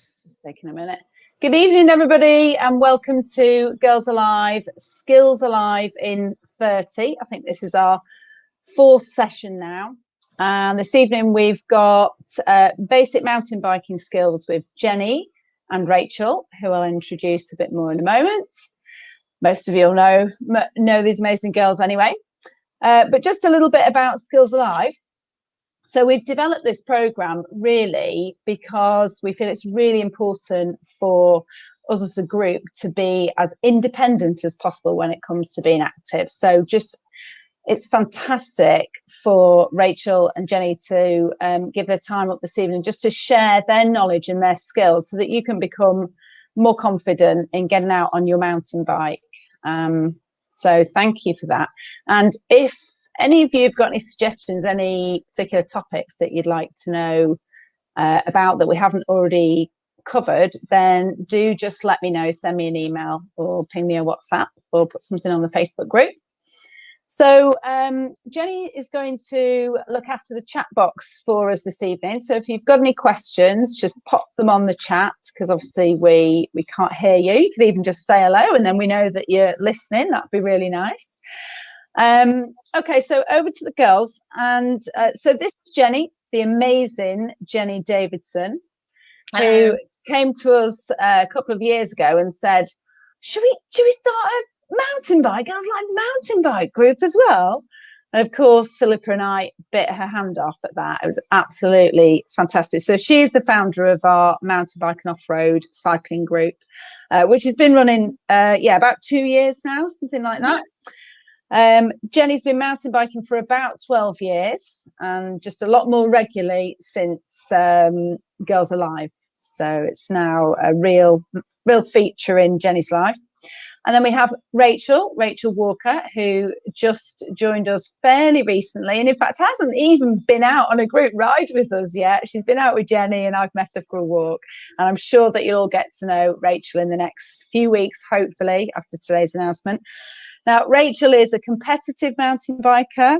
It's just taking a minute. Good evening, everybody, and welcome to Girls Alive, Skills Alive in 30. I think this is our fourth session now. And this evening we've got basic mountain biking skills with Jenny and Rachel, who I'll introduce a bit more in a moment. Most of you all know these amazing girls anyway. But just a little bit about Skills Alive. So we've developed this program really because we feel it's really important for us as a group to be as independent as possible when it comes to being active. So it's fantastic for Rachel and Jenny to give their time up this evening just to share their knowledge and their skills so that you can become more confident in getting out on your mountain bike. So thank you for that. And if any of you have got any suggestions, any particular topics that you'd like to know about that we haven't already covered, then do just let me know. Send me an email or ping me a WhatsApp or put something on the Facebook group. So Jenny is going to look after the chat box for us this evening. So if you've got any questions, just pop them on the chat, because obviously we can't hear you. You could even just say hello and then we know that you're listening. That'd be really nice. Okay, so over to the girls. And so this is Jenny, the amazing Jenny Davidson, who came to us a couple of years ago and said, should we start a mountain bike? I was like, mountain bike group as well? And of course, Philippa and I bit her hand off at that. It was absolutely fantastic. So she's the founder of our mountain bike and off-road cycling group, which has been running, about 2 years now, something like that. Jenny's been mountain biking for about 12 years and just a lot more regularly since Girls Alive. So it's now a real feature in Jenny's life. And then we have Rachel Walker, who just joined us fairly recently. And in fact, hasn't even been out on a group ride with us yet. She's been out with Jenny and I've met her for a walk. And I'm sure that you'll all get to know Rachel in the next few weeks, hopefully, after today's announcement. Now, Rachel is a competitive mountain biker,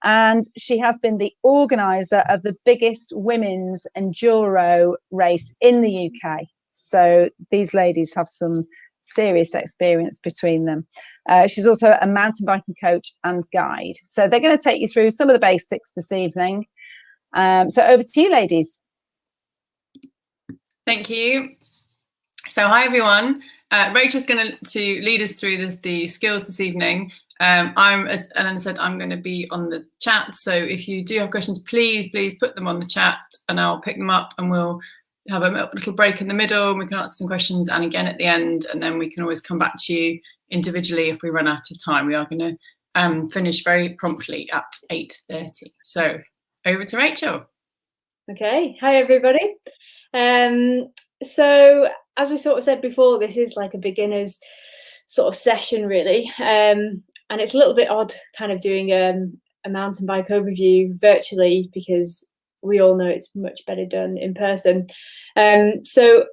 and she has been the organiser of the biggest women's enduro race in the UK. So these ladies have some serious experience between them. She's also a mountain biking coach and guide. So they're going to take you through some of the basics this evening. So over to you, ladies. Thank you. So hi, everyone. Rachel's going to lead us through the skills this evening. As Ellen said, I'm going to be on the chat. So if you do have questions, please put them on the chat and I'll pick them up and we'll have a little break in the middle and we can answer some questions and again at the end, and then we can always come back to you individually if we run out of time. We are going to finish very promptly at 8:30. So over to Rachel. Okay, hi everybody. So as we sort of said before, this is like a beginner's sort of session really, and it's a little bit odd kind of doing a mountain bike overview virtually because we all know it's much better done in person. So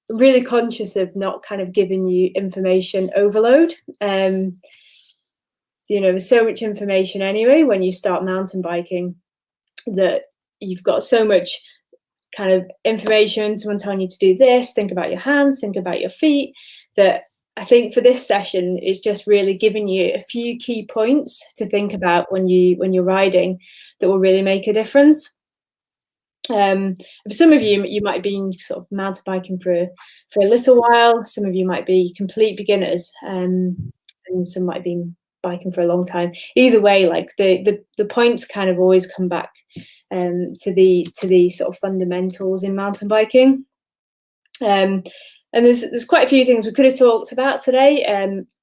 really conscious of not kind of giving you information overload. There's so much information anyway when you start mountain biking that you've got so much kind of information, someone telling you to do this, think about your hands, think about your feet, that I think for this session is just really giving you a few key points to think about when you're riding that will really make a difference. For some of you, you might have been sort of mountain biking for a little while. Some of you might be complete beginners, and some might have been biking for a long time. Either way, like the points kind of always come back to the sort of fundamentals in mountain biking. And there's quite a few things we could have talked about today,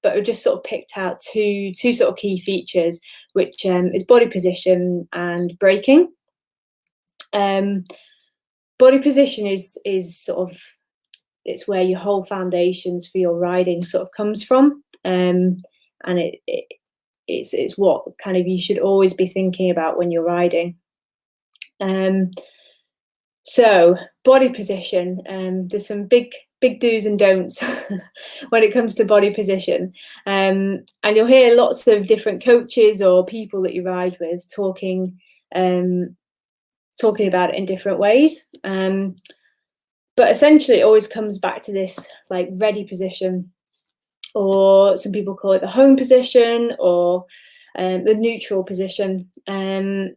but we just sort of picked out two sort of key features, which is body position and braking. Body position is sort of, it's where your whole foundations for your riding sort of comes from, and it's what kind of you should always be thinking about when you're riding. So body position, there's some big do's and don'ts when it comes to body position, and you'll hear lots of different coaches or people that you ride with talking about it in different ways. But essentially, it always comes back to this like ready position, or some people call it the home position, or the neutral position. And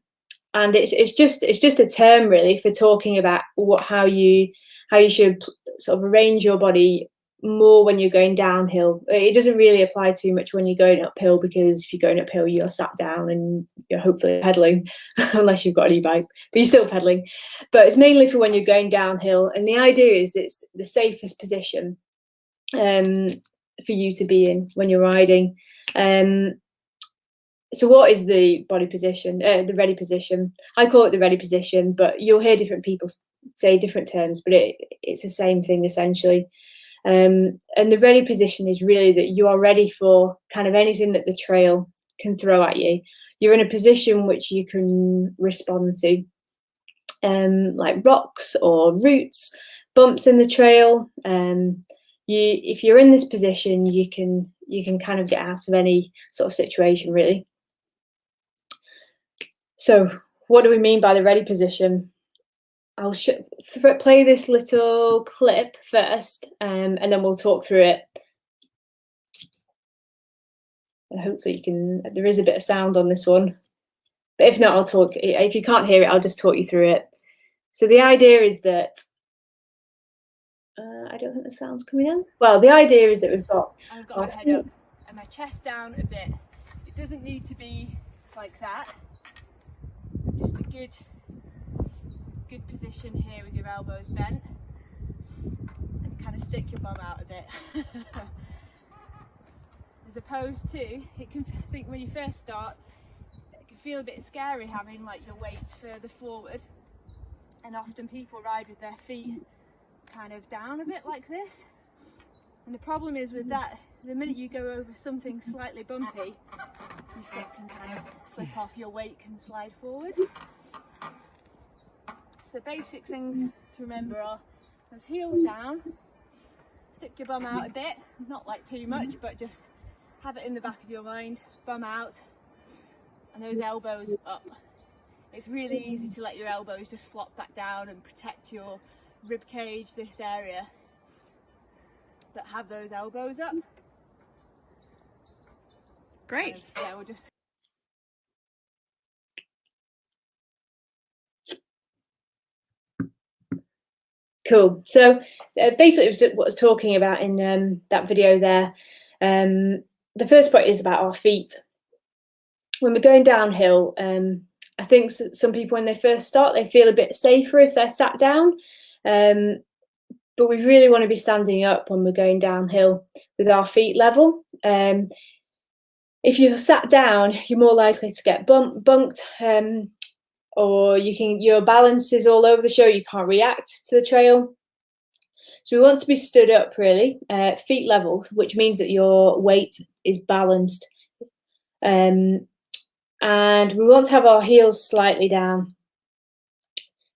it's just a term really for talking about how you should sort of arrange your body more when you're going downhill. It doesn't really apply too much when you're going uphill, because if you're going uphill, you're sat down and you're hopefully pedaling, unless you've got an e-bike, but you're still pedaling. But it's mainly for when you're going downhill, and the idea is it's the safest position for you to be in when you're riding. So what is the body position, the ready position? I call it the ready position, but you'll hear different people say different terms, but it's the same thing essentially. And the ready position is really that you are ready for kind of anything that the trail can throw at you. You're in a position which you can respond to, like rocks or roots, bumps in the trail. If you're in this position, you can kind of get out of any sort of situation really. So what do we mean by the ready position? I'll play this little clip first, and then we'll talk through it. And hopefully you can, there is a bit of sound on this one, but if not, I'll talk. If you can't hear it, I'll just talk you through it. So the idea is that, I don't think the sound's coming in. Well, the idea is that I've got my head up and my chest down a bit. It doesn't need to be like that. Just a good position here with your elbows bent, and kind of stick your bum out a bit. As opposed to, it can, I think when you first start, it can feel a bit scary having like your weight further forward, and often people ride with their feet kind of down a bit like this. And the problem is with that, the minute you go over something slightly bumpy, your foot can kind of slip off, your weight can slide forward. So basic things to remember are those heels down, stick your bum out a bit, not like too much, but just have it in the back of your mind, bum out, and those elbows up. It's really easy to let your elbows just flop back down and protect your rib cage, this area, but have those elbows up. Great. Yeah, we'll just. Cool. So basically, it was what I was talking about in that video there. The first part is about our feet. When we're going downhill, I think some people, when they first start, they feel a bit safer if they're sat down. But we really want to be standing up when we're going downhill with our feet level. If you're sat down, you're more likely to get bunked, or your balance is all over the show, you can't react to the trail. So we want to be stood up really, feet level, which means that your weight is balanced. And we want to have our heels slightly down.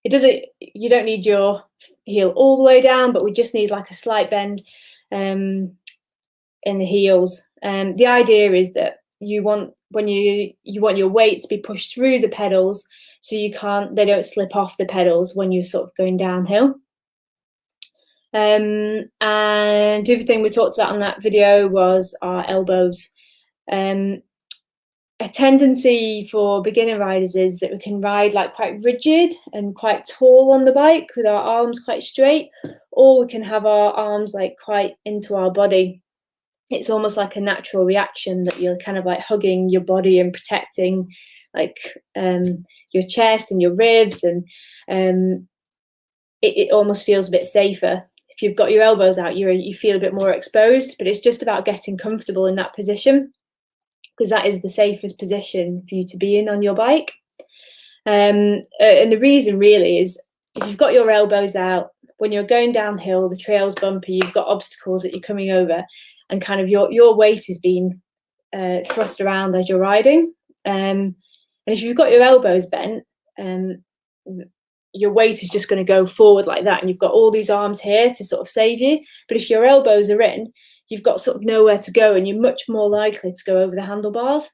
You don't need your heel all the way down, but we just need like a slight bend in the heels. The idea is that you want your weight to be pushed through the pedals, so they don't slip off the pedals when you're sort of going downhill. And the other thing we talked about on that video was our elbows. A tendency for beginner riders is that we can ride like quite rigid and quite tall on the bike with our arms quite straight, or we can have our arms like quite into our body. It's almost like a natural reaction that you're kind of like hugging your body and protecting like your chest and your ribs, and it almost feels a bit safer. If you've got your elbows out, you feel a bit more exposed, but it's just about getting comfortable in that position, because that is the safest position for you to be in on your bike. And the reason really is, if you've got your elbows out, when you're going downhill, the trail's bumpy, you've got obstacles that you're coming over, and kind of your weight is being thrust around as you're riding. And if you've got your elbows bent, your weight is just going to go forward like that, and you've got all these arms here to sort of save you. But if your elbows are in, you've got sort of nowhere to go, and you're much more likely to go over the handlebars.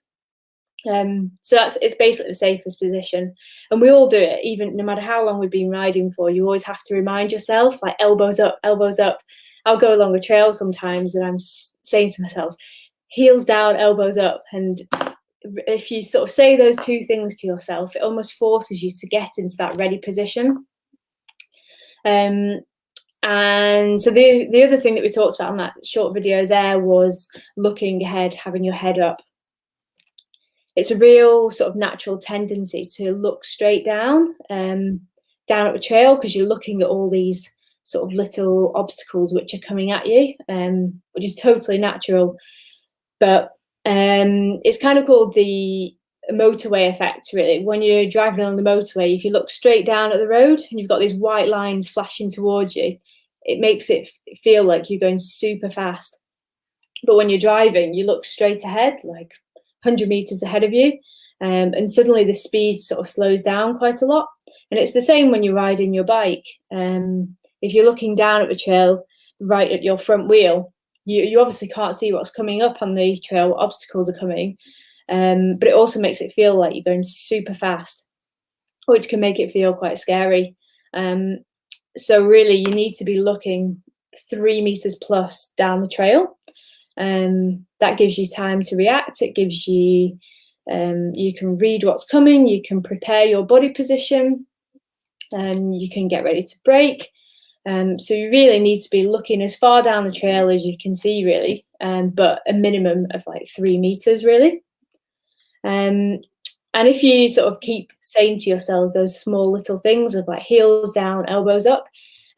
So it's basically the safest position, and we all do it. Even no matter how long we've been riding for, you always have to remind yourself, like elbows up, elbows up. I'll go along a trail sometimes and I'm saying to myself, heels down, elbows up. And if you sort of say those two things to yourself, it almost forces you to get into that ready position. And so the other thing that we talked about on that short video there was looking ahead, having your head up. It's a real sort of natural tendency to look straight down at the trail, because you're looking at all these sort of little obstacles which are coming at you, which is totally natural. But it's kind of called the motorway effect, really. When you're driving on the motorway, if you look straight down at the road and you've got these white lines flashing towards you, it makes it feel like you're going super fast. But when you're driving, you look straight ahead, like 100 meters ahead of you, and suddenly the speed sort of slows down quite a lot. And it's the same when you're riding your bike. If you're looking down at the trail right at your front wheel, you obviously can't see what's coming up on the trail, what obstacles are coming, but it also makes it feel like you're going super fast, which can make it feel quite scary. So really you need to be looking 3 meters plus down the trail. That gives you time to react. It gives you, you can read what's coming, you can prepare your body position, and you can get ready to brake. So you really need to be looking as far down the trail as you can see, really, but a minimum of like 3 meters, really. And if you sort of keep saying to yourselves those small little things of like heels down, elbows up,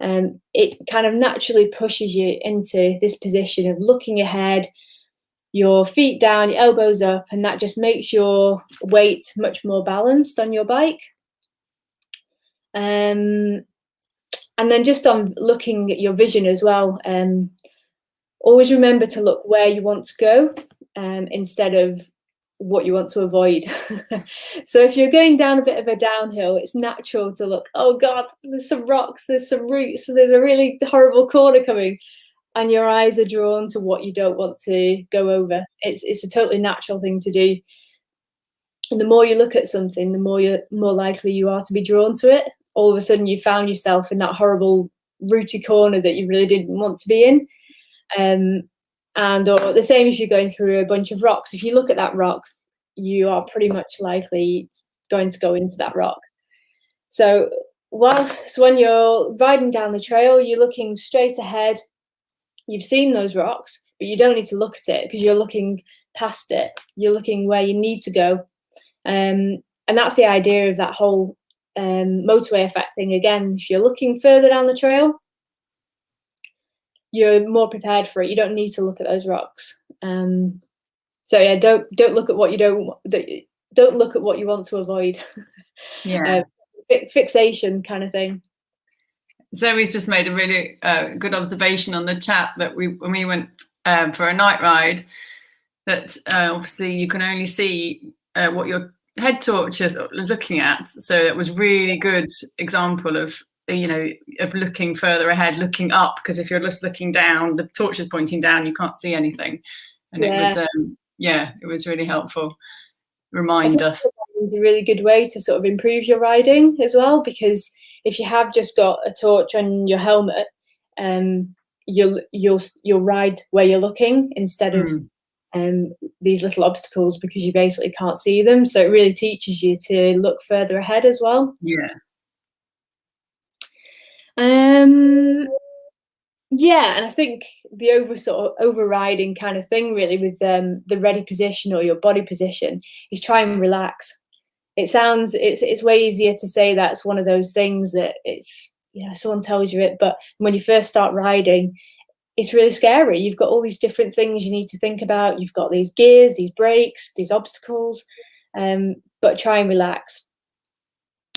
it kind of naturally pushes you into this position of looking ahead, your feet down, your elbows up, and that just makes your weight much more balanced on your bike. And then just on looking at your vision as well, always remember to look where you want to go instead of what you want to avoid. So if you're going down a bit of a downhill, it's natural to look, oh God, there's some rocks, there's some roots, there's a really horrible corner coming, and your eyes are drawn to what you don't want to go over. It's a totally natural thing to do. And the more you look at something, the more likely you are to be drawn to it. All of a sudden you found yourself in that horrible rooty corner that you really didn't want to be in. Or the same if you're going through a bunch of rocks. If you look at that rock, you are pretty much likely going to go into that rock. So whilst when you're riding down the trail, you're looking straight ahead. You've seen those rocks, but you don't need to look at it because you're looking past it. You're looking where you need to go. And that's the idea of that whole motorway effect thing. Again, if you're looking further down the trail, you're more prepared for it. You don't need to look at those rocks. So yeah, don't look at what you don't look at what you want to avoid. Yeah. Fixation kind of thing. Zoe's just made a really good observation on the chat that when we went for a night ride, that obviously you can only see what your head torches are looking at. So it was really good example of, you know, of looking further ahead, looking up, because if you're just looking down, the torch is pointing down, you can't see anything. And yeah. It was really helpful reminder. It's a really good way to sort of improve your riding as well, because if you have just got a torch on your helmet, you'll ride where you're looking instead of these little obstacles, because you basically can't see them. So it really teaches you to look further ahead as well. Yeah. Yeah, and I think the overriding kind of thing really with the ready position or your body position is try and relax. It's way easier to say that's one of those things that it's, you know, someone tells you it, but when you first start riding, it's really scary. You've got all these different things you need to think about. You've got these gears, these brakes, these obstacles, but try and relax,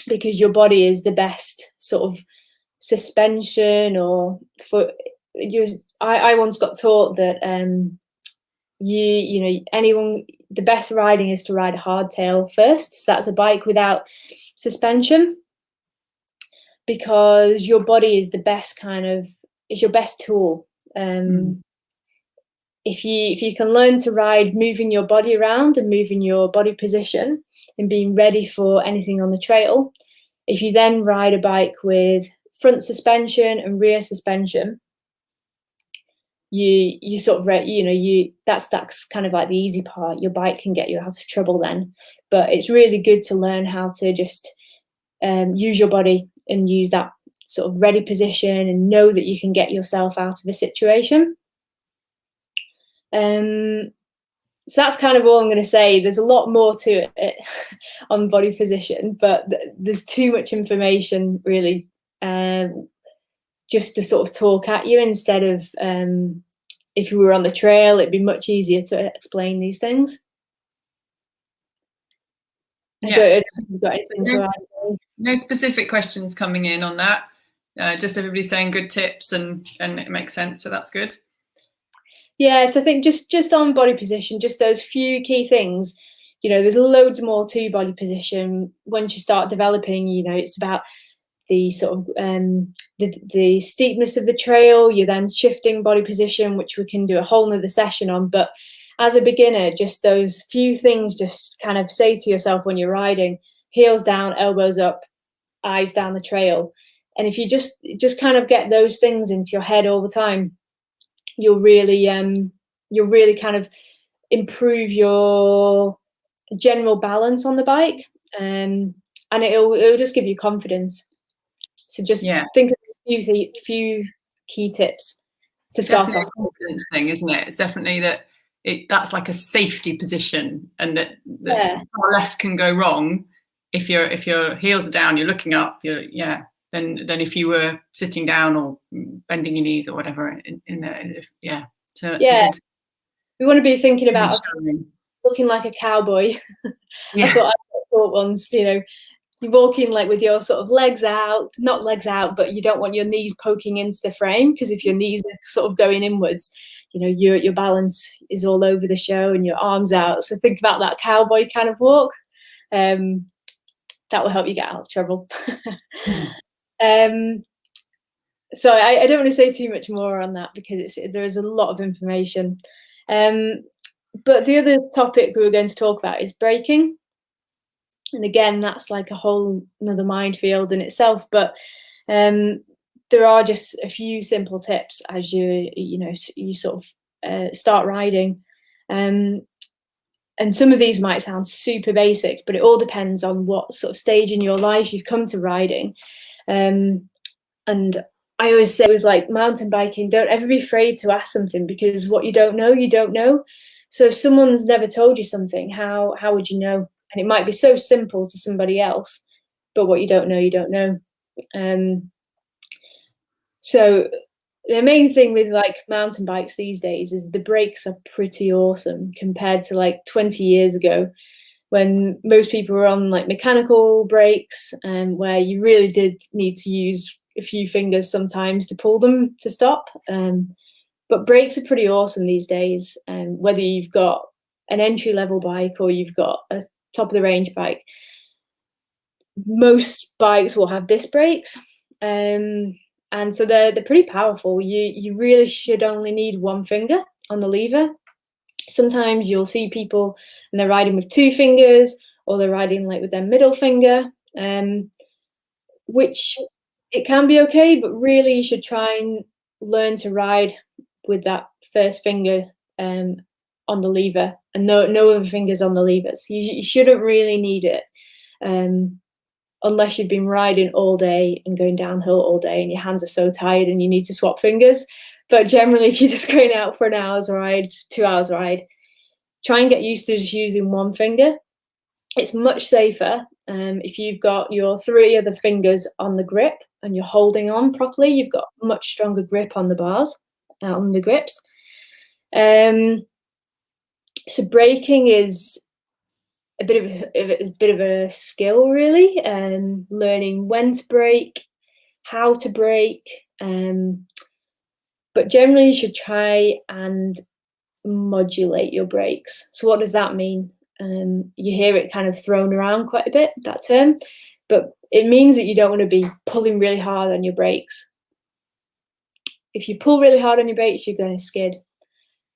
because your body is the best sort of suspension or for you. I once got taught that the best riding is to ride a hardtail first. So that's a bike without suspension, because your body is the best it's your best tool. if you can learn to ride moving your body around and moving your body position and being ready for anything on the trail, if you then ride a bike with front suspension and rear suspension, you sort of that's kind of like the easy part. Your bike can get you out of trouble then, but it's really good to learn how to just use your body and use that sort of ready position and know that you can get yourself out of a situation. So that's kind of all I'm going to say. There's a lot more to it on body position, but there's too much information really just to sort of talk at you, instead of if you were on the trail, it'd be much easier to explain these things. I don't know if you've got anything to add. No specific questions coming in on that. Just everybody saying good tips, and it makes sense, so that's good. Yeah, so I think just on body position, just those few key things, there's loads more to body position. Once you start developing, it's about the sort of the steepness of the trail. You're then shifting body position, which we can do a whole nother session on. But as a beginner, just those few things, just kind of say to yourself when you're riding: heels down, elbows up, eyes down the trail. And if you just kind of get those things into your head all the time, you'll really kind of improve your general balance on the bike, and it'll just give you confidence. So just think of a few key tips to start off. A confidence thing, isn't it? It's definitely that's like a safety position, and that far less can go wrong if your heels are down, you're looking up, than if you were sitting down or bending your knees or whatever So we want to be thinking about looking like a cowboy. That's what I thought once. You're walking like with your sort of not legs out, but you don't want your knees poking into the frame, because if your knees are sort of going inwards, your balance is all over the show and your arms out. So think about that cowboy kind of walk. That will help you get out of trouble. So I don't want to say too much more on that, because there is a lot of information. But the other topic we were going to talk about is braking. And again, that's like a whole another minefield in itself. But there are just a few simple tips as you sort of start riding. And some of these might sound super basic, but it all depends on what sort of stage in your life you've come to riding. And I always say with like mountain biking, don't ever be afraid to ask something, because what you don't know, you don't know. So if someone's never told you something, how would you know? And it might be so simple to somebody else, but what you don't know, you don't know. So the main thing with like mountain bikes these days is the brakes are pretty awesome compared to like 20 years ago, when most people were on like mechanical brakes, and where you really did need to use a few fingers sometimes to pull them to stop. But brakes are pretty awesome these days, whether you've got an entry-level bike or you've got a top-of-the-range bike. Most bikes will have disc brakes, and so they're pretty powerful. You really should only need one finger on the lever. Sometimes you'll see people and they're riding with two fingers, or they're riding like with their middle finger, which it can be okay, but really you should try and learn to ride with that first finger on the lever, and no other fingers on the levers. You shouldn't really need it unless you've been riding all day and going downhill all day and your hands are so tired and you need to swap fingers. But generally, if you're just going out for an hour's ride, 2 hours ride, try and get used to just using one finger. It's much safer if you've got your 3 other fingers on the grip and you're holding on properly. You've got much stronger grip on the bars, on the grips. So braking is a bit of a skill, really. Learning when to brake, how to brake. But generally, you should try and modulate your brakes. So what does that mean? You hear it kind of thrown around quite a bit, that term, but it means that you don't want to be pulling really hard on your brakes. If you pull really hard on your brakes, you're going to skid.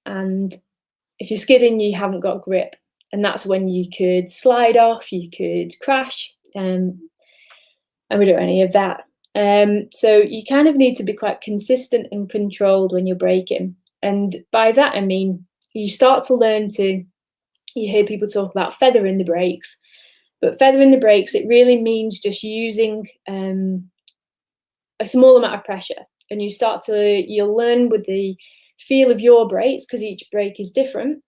and if you're skidding, you haven't got grip, and that's when you could slide off, you could crash, and we don't want any of that. So you kind of need to be quite consistent and controlled when you're braking. And by that, I mean, you start to learn to, you hear people talk about feathering the brakes, but feathering the brakes, it really means just using a small amount of pressure. And you'll learn with the feel of your brakes, because each brake is different,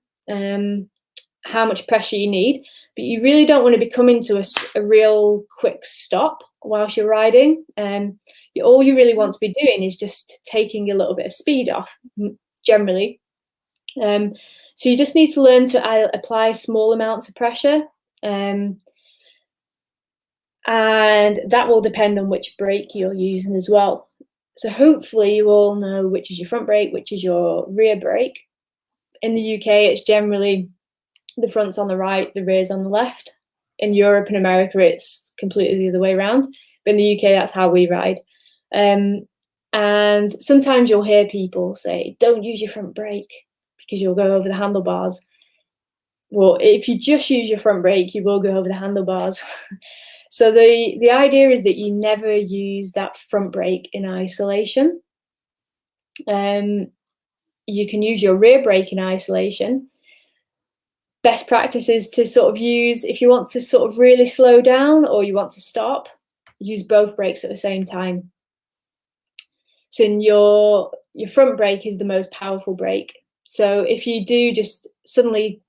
how much pressure you need. But you really don't want to be coming to a real quick stop whilst you're riding. All you really want to be doing is just taking a little bit of speed off, generally. So you just need to learn to apply small amounts of pressure, and that will depend on which brake you're using as well. So hopefully you all know which is your front brake, which is your rear brake. In the UK, it's generally the front's on the right, the rear's on the left. In Europe and America, it's completely the other way around. But in the UK, that's how we ride. And sometimes you'll hear people say, don't use your front brake because you'll go over the handlebars. Well, if you just use your front brake, you will go over the handlebars. So the idea is that you never use that front brake in isolation. You can use your rear brake in isolation. Best practice is to sort of use, if you want to sort of really slow down or you want to stop, use both brakes at the same time. So your front brake is the most powerful brake. So if you do just suddenly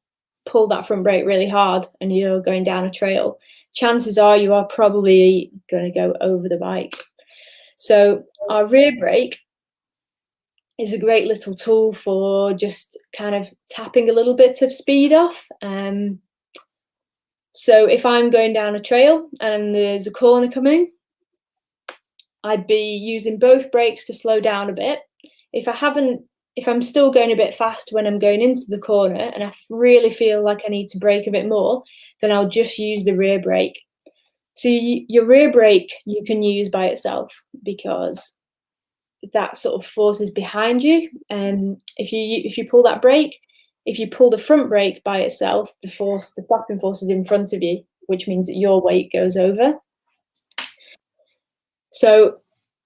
pull that front brake really hard and you're going down a trail, chances are you are probably going to go over the bike. So our rear brake is a great little tool for just kind of tapping a little bit of speed off. So if I'm going down a trail and there's a corner coming, I'd be using both brakes to slow down a bit. If I'm still going a bit fast when I'm going into the corner and I really feel like I need to brake a bit more, then I'll just use the rear brake. So your rear brake you can use by itself because that sort of force is behind you. And if you pull that brake, if you pull the front brake by itself, the flapping force is in front of you, which means that your weight goes over. So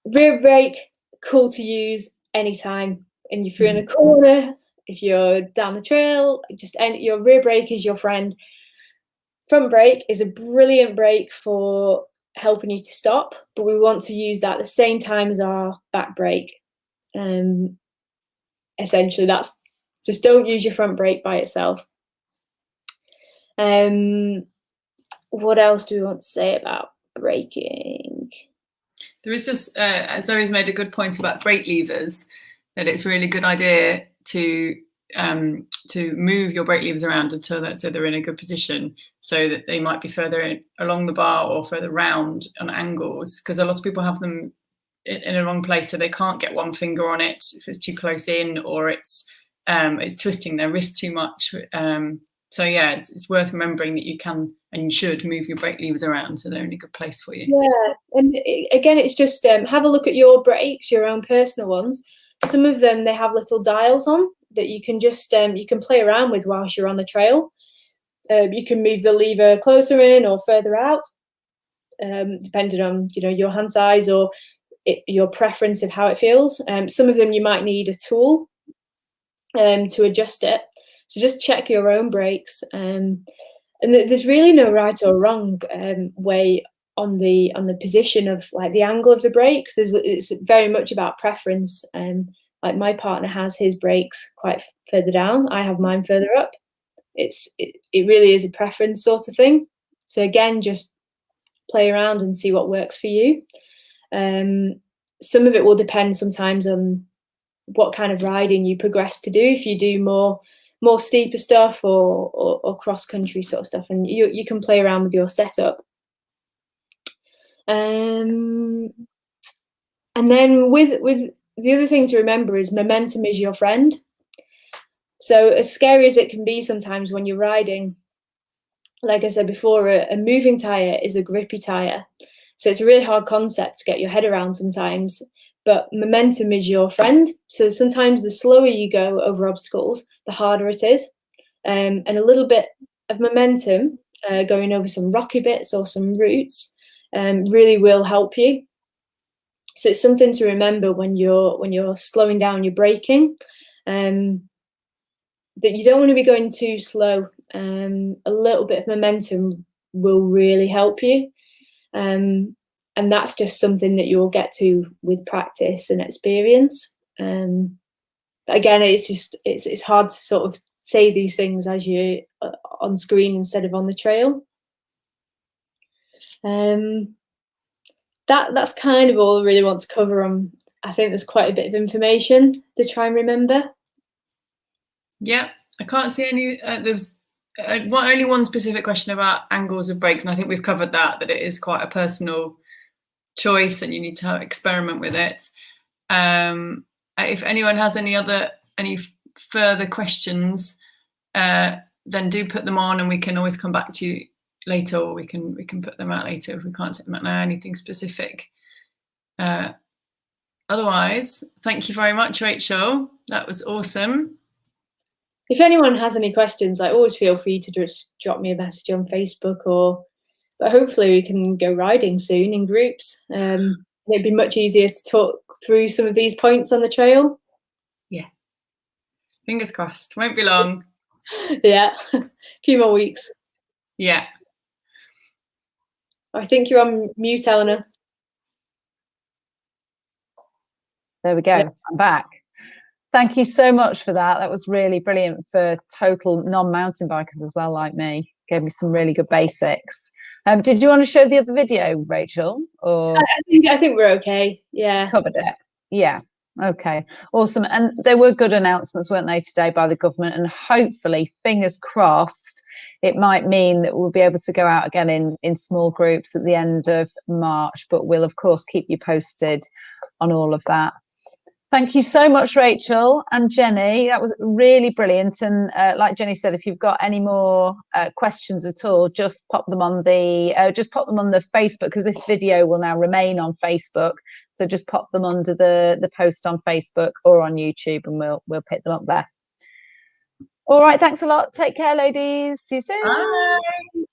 rear brake, cool to use anytime. And if you're in a corner, if you're down the trail, your rear brake is your friend. Front brake is a brilliant brake for helping you to stop, but we want to use that at the same time as our back brake. Essentially, that's just don't use your front brake by itself. What else do we want to say about braking? There is just, Zoe's made a good point about brake levers, that it's a really good idea to move your brake levers around so they're in a good position, so that they might be further along the bar or further round on angles, because a lot of people have them in a wrong place, so they can't get one finger on it, it's too close in, or it's twisting their wrist too much. So yeah, it's worth remembering that you can and you should move your brake levers around so they're in a good place for you. Yeah, and again, it's just have a look at your brakes, your own personal ones. Some of them, they have little dials on that you can just you can play around with whilst you're on the trail. You can move the lever closer in or further out, depending on your hand size or your preference of how it feels. Some of them you might need a tool to adjust it. So just check your own brakes. And there's really no right or wrong way on the position of like the angle of the brake. It's very much about preference. Like my partner has his brakes quite further down. I have mine further up. It really is a preference sort of thing. So again, just play around and see what works for you. Some of it will depend sometimes on what kind of riding you progress to do. If you do more steeper stuff or cross country sort of stuff, and you can play around with your setup. And then with the other thing to remember is momentum is your friend. So as scary as it can be sometimes when you're riding, like I said before, a moving tire is a grippy tire. So it's a really hard concept to get your head around sometimes. but momentum is your friend. So sometimes the slower you go over obstacles, the harder it is. And a little bit of momentum, going over some rocky bits or some routes, really will help you. So it's something to remember when you're slowing down, you're braking, that you don't want to be going too slow. A little bit of momentum will really help you. And that's just something that you'll get to with practice and experience. But again, it's hard to sort of say these things as you're on screen instead of on the trail. That's kind of all I really want to cover on. I think there's quite a bit of information to try and remember. Yeah, I can't see any. There's only one specific question about angles of brakes, and I think we've covered that it is quite a personal choice and you need to experiment with it. If anyone has any further questions, then do put them on, and we can always come back to you later, or we can put them out later if we can't take them out now, anything specific. Otherwise, thank you very much, Rachel. That was awesome. If anyone has any questions, always feel free to just drop me a message on Facebook, but hopefully we can go riding soon in groups. It'd be much easier to talk through some of these points on the trail. Yeah, fingers crossed. Won't be long. Yeah, a few more weeks. Yeah. I think you're on mute, Eleanor. There we go. Yeah. I'm back. Thank you so much for that. That was really brilliant for total non-mountain bikers as well, like me. Gave me some really good basics. Did you want to show the other video, Rachel? Or I think we're okay. Yeah. Covered it. Yeah. Okay. Awesome. And there were good announcements, weren't they, today by the government? And hopefully, fingers crossed, it might mean that we'll be able to go out again in small groups at the end of March. But we'll, of course, keep you posted on all of that. Thank you so much, Rachel and Jenny. That was really brilliant. And like Jenny said, if you've got any more questions at all, just pop them on the Facebook, because this video will now remain on Facebook. So just pop them under the post on Facebook or on YouTube, and we'll pick them up there. All right. Thanks a lot. Take care, ladies. See you soon. Bye.